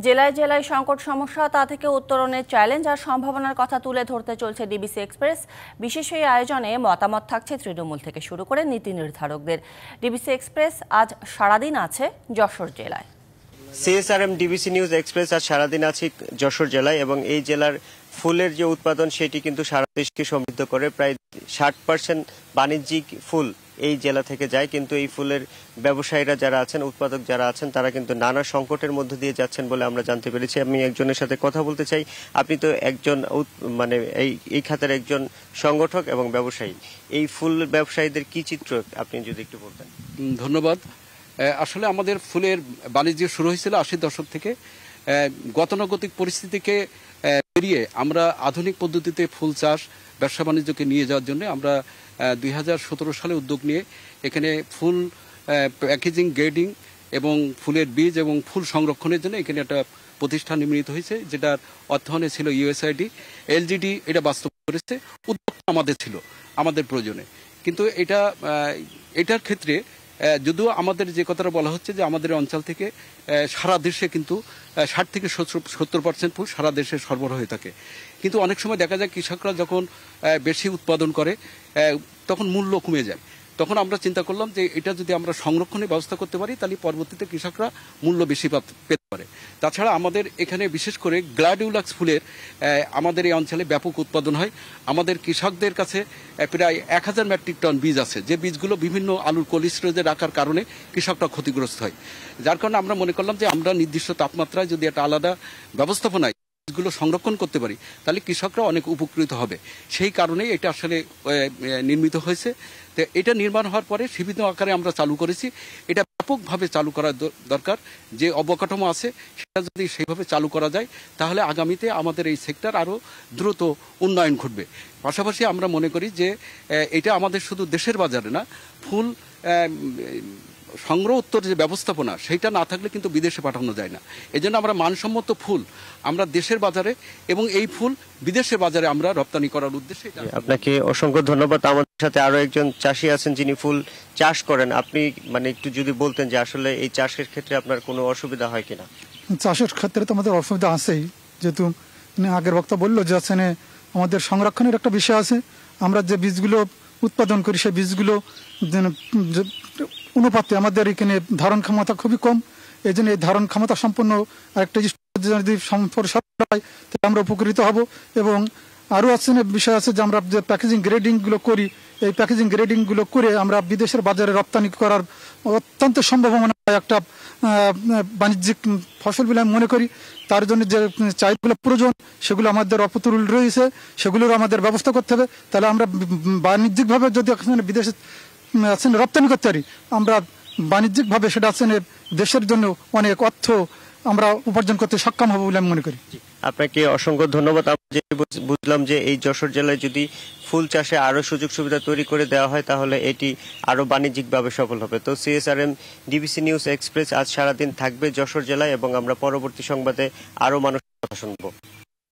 জেলায় জেলায় সংকট সমস্যা তা থেকে উত্তরণের চ্যালেঞ্জ আর সম্ভাবনার কথা তুলে ধরতে চলছে ডিবিসি এক্সপ্রেস। বিশেষ এই আয়োজনে মতামত থাকছে তৃণমূল থেকে শুরু করে নীতি নির্ধারকদের। ডিবিসি এক্সপ্রেস আজ সারাদিন আছে যশোর জেলায়। সিএসআরএম ডিবিসি নিউজ এক্সপ্রেস আজ সারাদিন আছে যশোর জেলায় এবং এই জেলার ফুলের যে উৎপাদন সেটি কিন্তু সারা দেশকে সমৃদ্ধ করে। প্রায় 60% বাণিজ্যিক ফুল এই জেলা থেকে যায়, কিন্তু এই ফুলের ব্যবসায়ীরা যারা আছেন, উৎপাদক যারা আছেন, তারা কিন্তু নানা সংকটের মধ্য দিয়ে যাচ্ছেন বলে আমরা জানতে পেরেছি। আমি একজনের সাথে কথা বলতে চাই। আপনি তো একজন এই খাতের একজন সংগঠক এবং ব্যবসায়ী। এই ফুল ব্যবসায়ীদের কি চিত্র আপনি যদি একটু বলতেন। ধন্যবাদ। আসলে আমাদের ফুলের বাণিজ্য শুরু হয়েছিল 80 দশক থেকে। গতানুগতিক পরিস্থিতিকে পেরিয়ে আমরা আধুনিক পদ্ধতিতে ফুল চাষ ব্যবসা বাণিজ্যকে নিয়ে যাওয়ার জন্য আমরা 2017 সালে উদ্যোগ নিয়ে এখানে ফুল প্যাকেজিং, গ্রেডিং এবং ফুলের বীজ এবং ফুল সংরক্ষণের জন্য এখানে একটা প্রতিষ্ঠান নির্মিত হয়েছে, যেটার অর্থায়নে ছিল ইউএসআইডি। এলজিডি এটা বাস্তব করেছে। উদ্যোগ আমাদের ছিল আমাদের প্রয়োজনে, কিন্তু এটার ক্ষেত্রে যদিও আমাদের যে কথাটা বলা হচ্ছে যে আমাদের অঞ্চল থেকে সারা দেশে কিন্তু 60 থেকে 70% ফুল সারা দেশে সরবরাহ হয়ে থাকে, কিন্তু অনেক সময় দেখা যায় কৃষকরা যখন বেশি উৎপাদন করে তখন মূল্য কমে যায়। তখন আমরা চিন্তা করলাম যে এটা যদি আমরা সংরক্ষণের ব্যবস্থা করতে পারি তাহলে পরবর্তীতে কৃষকরা মূল্য বেশি পেতে পারে। তাছাড়া আমাদের এখানে বিশেষ করে গ্ল্যাডিওলাক্স ফুলের আমাদের এই অঞ্চলে ব্যাপক উৎপাদন হয়। আমাদের কৃষকদের কাছে প্রায় 1000 মেট্রিক টন বীজ আছে, যে বীজগুলো বিভিন্ন আলুর কোল্ড স্টোরেজে রাখার কারণে কৃষকরা ক্ষতিগ্রস্ত হয়। যার কারণে আমরা মনে করলাম যে আমরা নির্দিষ্ট তাপমাত্রায় যদি একটা আলাদা ব্যবস্থাপনায় গুলো সংরক্ষণ করতে পারি তাহলে কৃষকরা অনেক উপকৃত হবে। সেই কারণেই এটা আসলে নির্মিত হয়েছে। তো এটা নির্মাণ হওয়ার পরে সীমিত আকারে আমরা চালু করেছি। এটা ব্যাপকভাবে চালু করা দরকার। যে অবকাঠামো আছে সেটা যদি সেইভাবে চালু করা যায় তাহলে আগামীতে আমাদের এই সেক্টর আরও দ্রুত উন্নয়ন ঘটবে। পাশাপাশি আমরা মনে করি যে এটা আমাদের শুধু দেশের বাজারে না, ফুল সংগ্রহ উত্তর যে ব্যবস্থাপনা সেটা না থাকলে কিন্তু বিদেশে পাঠানো যায় না। এজন্য আমরা মানসম্মত ফুল আমরা দেশের বাজারে এবং এই ফুল বিদেশের বাজারে আমরা রপ্তানি করার উদ্দেশ্যে। আপনাকে অসংখ্য ধন্যবাদ। আমাদের সাথে আরো একজন চাষি আছেন যিনি ফুল চাষ করেন। আপনি একটু যদি বলতেন যে আসলে এই চাষের ক্ষেত্রে আপনার কোনো অসুবিধা হয় কিনা। চাষের ক্ষেত্রে তো আমাদের অসুবিধা আছেই, যেহেতু আগের বক্তা বললো যে আমাদের সংরক্ষণের একটা বিষয় আছে। আমরা যে বীজগুলো উৎপাদন করি সেই বীজগুলো অনুপাতে আমাদের এখানে ধারণ ক্ষমতা খুবই কম। এই জন্য এই ধারণ ক্ষমতা সম্পন্ন আরেকটা যদি হয় তাহলে আমরা উপকৃত হব। এবং আরও বিষয় আছে যে আমরা যে প্যাকেজিং গ্রেডিংগুলো করি, এই প্যাকেজিং গ্রেডিংগুলো করে আমরা বিদেশের বাজারে রপ্তানি করার অত্যন্ত সম্ভাবনা একটা বাণিজ্যিক ফসল বলে আমি মনে করি। তার জন্য যে চাহিদাগুলো প্রয়োজন সেগুলো আমাদের অপতুল রয়েছে, সেগুলোর আমাদের ব্যবস্থা করতে হবে। তাহলে আমরা বাণিজ্যিকভাবে যদি বিদেশে রপ্তানি করতে পারি, আমরা বাণিজ্যিকভাবে সেটা দেশের জন্য অনেক অর্থ আমরা উপার্জন করতে সক্ষম হব বলে আমি মনে করি। আপনাকে অসংখ্য ধন্যবাদ। বুঝলাম যে এই যশোর জেলায় যদি ফুল চাষে আরো সুযোগ সুবিধা তৈরি করে দেওয়া হয় তাহলে এটি আরো বাণিজ্যিকভাবে সফল হবে। তো সিএসআরএম ডিবিসি নিউজ এক্সপ্রেস আজ সারাদিন থাকবে যশোর জেলায় এবং আমরা পরবর্তী সংবাদে আরো মানুষের কথা শুনবো।